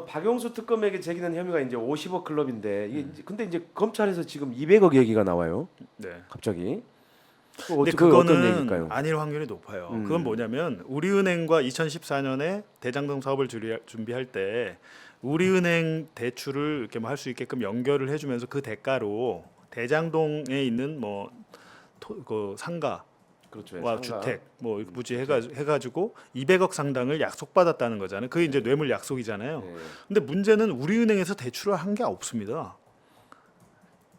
박영수 특검에게 제기된 혐의가 이제 50억 클럽인데 이게 근데 이제 검찰에서 지금 200억 얘기가 나와요. 네. 갑자기. 근데 그거 어떤 그거는 얘기일까요? 아닐 확률이 높아요. 그건 뭐냐면 우리은행과 2014년에 대장동 사업을 준비할 때 우리은행 대출을 이렇게 뭐 할 수 있게끔 연결을 해주면서 그 대가로 대장동에 있는 뭐 그 상가와 그렇죠. 상가. 주택 뭐 부지 해가지고 200억 상당을 약속받았다는 거잖아요. 그게 이제 뇌물 약속이잖아요. 네. 근데 문제는 우리은행에서 대출을 한 게 없습니다.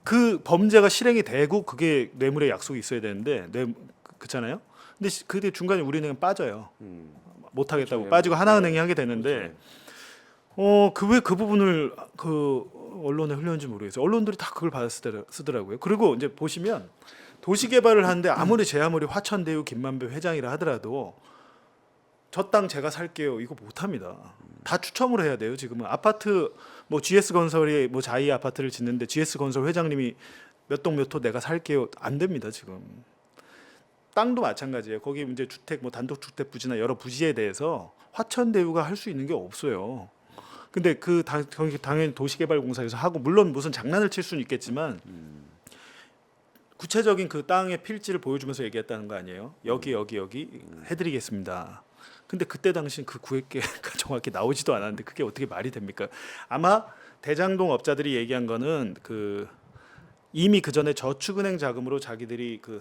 그 범죄가 실행이 되고 그게 뇌물의 약속이 있어야 되는데 그렇잖아요. 근데 그게 중간에 우리은행은 빠져요. 못 하겠다고 그렇죠. 빠지고 예. 하나은행이 네. 하게 되는데 그렇죠. 그 왜 그 부분을 그 언론에 흘렸는지 모르겠어요. 언론들이 다 그걸 받아 쓰더라고요. 그리고 이제 보시면 도시 개발을 하는데 아무리 화천대유 김만배 회장이라 하더라도 저 땅 제가 살게요. 이거 못 합니다. 다 추첨을 해야 돼요. 지금은 아파트 뭐 GS 건설이 뭐 자이 아파트를 짓는데 GS 건설 회장님이 몇 동 몇 호 내가 살게요. 안 됩니다, 지금. 땅도 마찬가지예요. 거기 이제 주택 뭐 단독 주택 부지나 여러 부지에 대해서 화천대유가 할 수 있는 게 없어요. 근데 당연히 도시개발공사에서 하고 물론 무슨 장난을 칠 수는 있겠지만 구체적인 그 땅의 필지를 보여주면서 얘기했다는 거 아니에요? 여기 해드리겠습니다. 근데 그때 당시 그 구획계가 정확히 나오지도 않았는데 그게 어떻게 말이 됩니까? 아마 대장동 업자들이 얘기한 거는 그 이미 그 전에 저축은행 자금으로 자기들이 그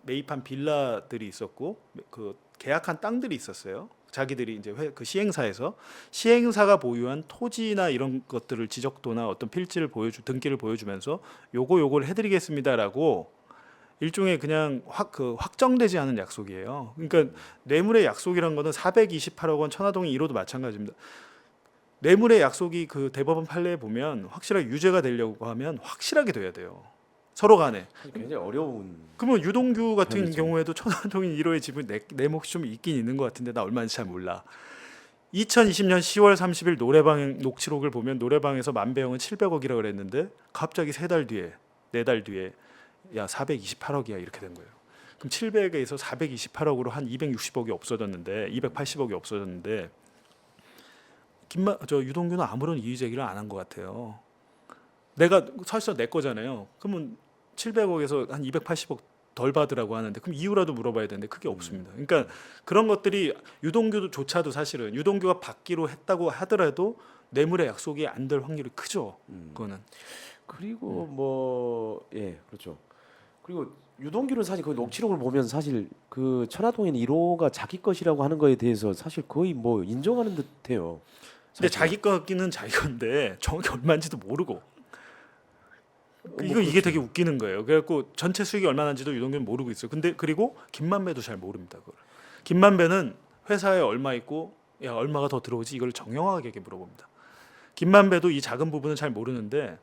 매입한 빌라들이 있었고 그 계약한 땅들이 있었어요. 자기들이 이제 그 시행사가 보유한 토지나 이런 것들을 지적도나 어떤 필지를 등기를 보여주면서 요거를 해드리겠습니다라고 일종의 그냥 확정되지 않은 약속이에요. 그러니까 뇌물의 약속이란 거는 428억 원 천화동인 1호도 마찬가지입니다. 뇌물의 약속이 그 대법원 판례에 보면 확실하게 유죄가 되려고 하면 확실하게 돼야 돼요. 서로 간에. 굉장히 어려운. 그러면 유동규 같은 편이죠. 경우에도 천화동인 1호의 집은 내 몫이 좀 있긴 있는 것 같은데 나 얼마인지 잘 몰라. 2020년 10월 30일 노래방 녹취록을 보면 노래방에서 만배영은 700억이라고 그랬는데 갑자기 3달 뒤에 4달 뒤에 야 428억이야 이렇게 된 거예요. 그럼 700에서 428억으로 한 260억이 없어졌는데 280억이 없어졌는데 유동규는 아무런 이의 제기를 안 한 것 같아요. 내가 사실상 내 거잖아요. 그러면 700억에서 한 280억 덜 받으라고 하는데 그럼 이유라도 물어봐야 되는데 그게 없습니다. 그러니까 그런 것들이 유동규조차도 사실은 유동규가 받기로 했다고 하더라도 뇌물의 약속이 안 될 확률이 크죠. 그거는. 그리고 그렇죠. 그리고 유동규는 사실 그 녹취록을 보면 사실 그 천화동인 1호가 자기 것이라고 하는 거에 대해서 사실 거의 뭐 인정하는 듯해요. 근데 자기 거기는 자기 건데 정확히 얼마인지도 모르고. 이게 되게 웃기는 거예요. 그래갖고 전체 수익이 얼마나인지도 유동규는 모르고 있어요. 근데 그리고 김만배도 잘 모릅니다. 그걸. 김만배는 회사에 얼마 있고 야 얼마가 더 들어오지 이걸 정형화하게 물어봅니다. 김만배도 이 작은 부분은 잘 모르는데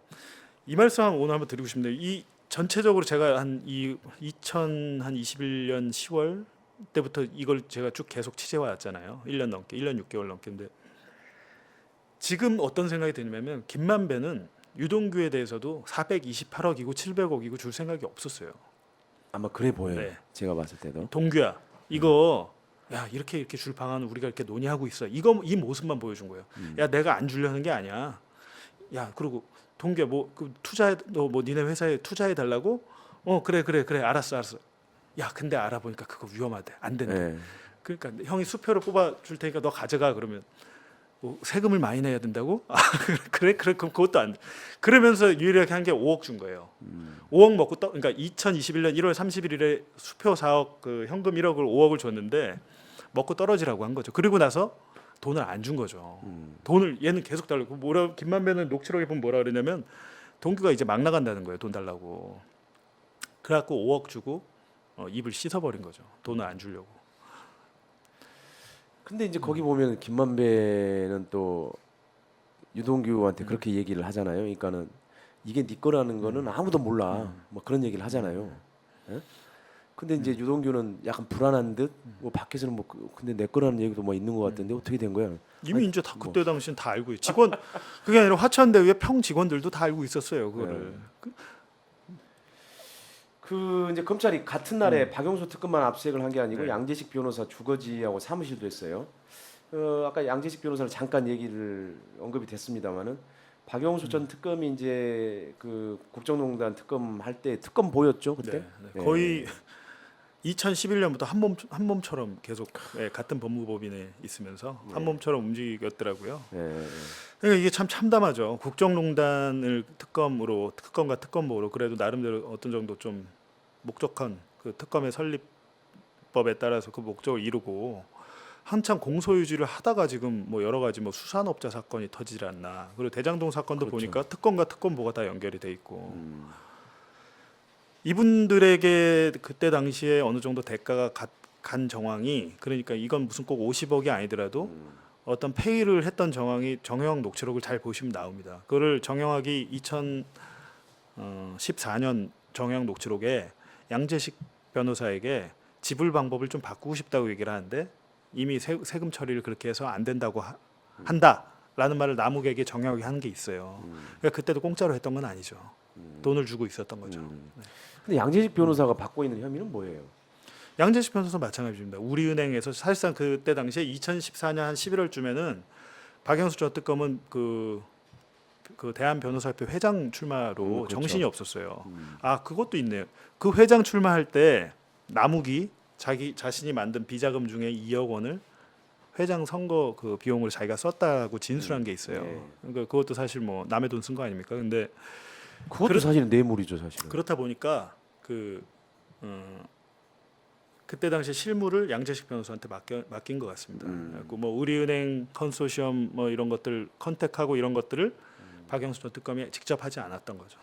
이 말씀 오늘 한번 드리고 싶네요. 이 전체적으로 제가 한 2021년 10월 때부터 이걸 제가 쭉 계속 취재해 왔잖아요. 1년 6개월 넘게인데 지금 어떤 생각이 드냐면 김만배는 유동규에 대해서도 428억이고 700억이고 줄 생각이 없었어요. 아마 그래 보여요. 네. 제가 봤을 때도. 동규야, 이거 야 이렇게 줄 방안 우리가 이렇게 논의하고 있어. 이 모습만 보여준 거예요. 야 내가 안 주려는 게 아니야. 야 그리고 동규야 너 니네 회사에 투자해 달라고? 그래 알았어. 야 근데 알아보니까 그거 위험하대. 안 된대. 네. 그러니까 형이 수표를 뽑아 줄 테니까 너 가져가 그러면. 뭐 세금을 많이 내야 된다고? 그래 그럼 그것도 안 돼. 그러면서 유일하게 한 게 5억 준 거예요. 5억 먹고 그러니까 2021년 1월 31일에 수표 4억 그 현금 1억을 5억을 줬는데 먹고 떨어지라고 한 거죠. 그리고 나서 돈을 안 준 거죠. 돈을 얘는 계속 달라고. 김만배는 녹취록에 보면 뭐라 그러냐면 동규가 이제 막 나간다는 거예요. 돈 달라고. 그래갖고 5억 주고 입을 씻어버린 거죠. 돈을 안 주려고. 근데 이제 거기 보면 김만배는 또 유동규한테 그렇게 얘기를 하잖아요. 그러니까는 이게 네 거라는 거는 아무도 몰라. 뭐 그런 얘기를 하잖아요. 예? 근데 이제 유동규는 약간 불안한 듯, 뭐 밖에서는 뭐 근데 내 거라는 얘기도 뭐 있는 것 같은데 어떻게 된 거야? 이미 이제 다 그때 당시는 다 알고 그게 아니라 화천대유의 평 직원들도 다 알고 있었어요. 그거를. 그 이제 검찰이 같은 날에 박영수 특검만 압수수색을 한 게 아니고 양재식 변호사 주거지하고 사무실도 했어요. 아까 양재식 변호사는 잠깐 얘기를 언급이 됐습니다만은 박영수 전 특검이 이제 그 국정농단 특검 할 때 특검 보였죠 그때? 네. 거의 2011년부터 한 몸처럼 계속 같은 법무법인에 있으면서 한 몸처럼 움직였더라고요. 그러니까 이게 참 참담하죠. 국정농단을 특검과 특검보로 그래도 나름대로 어떤 정도 좀 목적한 그 특검의 설립법에 따라서 그 목적을 이루고 한참 공소유지를 하다가 지금 뭐 여러 가지 뭐 수산업자 사건이 터지지 않나. 그리고 대장동 사건도 그렇죠. 보니까 특검과 특검보가 다 연결이 돼 있고. 이분들에게 그때 당시에 어느 정도 대가가 간 정황이 그러니까 이건 무슨 꼭 50억이 아니더라도 어떤 페이를 했던 정황이 정형 녹취록을 잘 보시면 나옵니다. 그거를 정형학이 2014년 정형 녹취록에 양재식 변호사에게 지불 방법을 좀 바꾸고 싶다고 얘기를 하는데 이미 세금 처리를 그렇게 해서 안 된다고 한다라는 말을 남욱에게 정형학이 한 게 있어요. 그러니까 그때도 공짜로 했던 건 아니죠. 돈을 주고 있었던 거죠. 네. 근데 양재식 변호사가 받고 있는 혐의는 뭐예요? 양재식 변호사 마찬가지입니다. 우리은행에서 사실상 그때 당시에 2014년 한 11월쯤에는 박영수 전 특검은 그 대한변호사협회 회장 출마로 그렇죠. 정신이 없었어요. 아 그것도 있네요. 그 회장 출마할 때 남욱이 자신이 만든 비자금 중에 2억 원을 회장 선거 그 비용으로 자기가 썼다고 진술한 게 있어요. 네. 그러니까 그것도 사실 뭐 남의 돈 쓴 거 아닙니까? 근데 그것도 사실은 뇌물이죠 사실은. 그렇다 보니까 그때 당시 실무를 양재식 변호사한테 맡긴 것 같습니다. 그래갖고 뭐 우리은행 컨소시엄 뭐 이런 것들 컨택하고 이런 것들을 박영수 전 특검이 직접 하지 않았던 거죠.